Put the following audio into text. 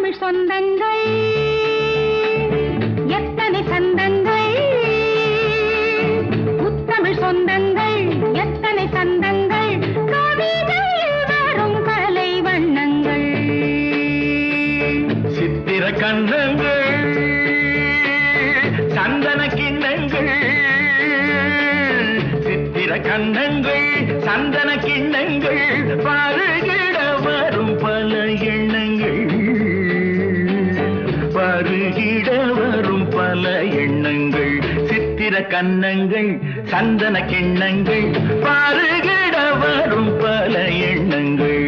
முத்தமிழ் சொந்தங்கள் எத்தனை சந்தங்கள், முத்தமிழ் சொந்தங்கள் எத்தனை சந்தங்கள், கவிதையில் வரும் கலை வண்ணங்கள், சித்திர கண்ணங்கள் சந்தன கிண்ணங்கள், சித்திர கண்ணங்கள் சந்தன கிண்ணங்கள், பருகிட வரும் பல எண்ணங்கள், பருகிட வரும் பல எண்ணங்கள், சித்திர கண்ணங்கள் சந்தன கிண்ணங்கள், பருகிட வரும் பல எண்ணங்கள்.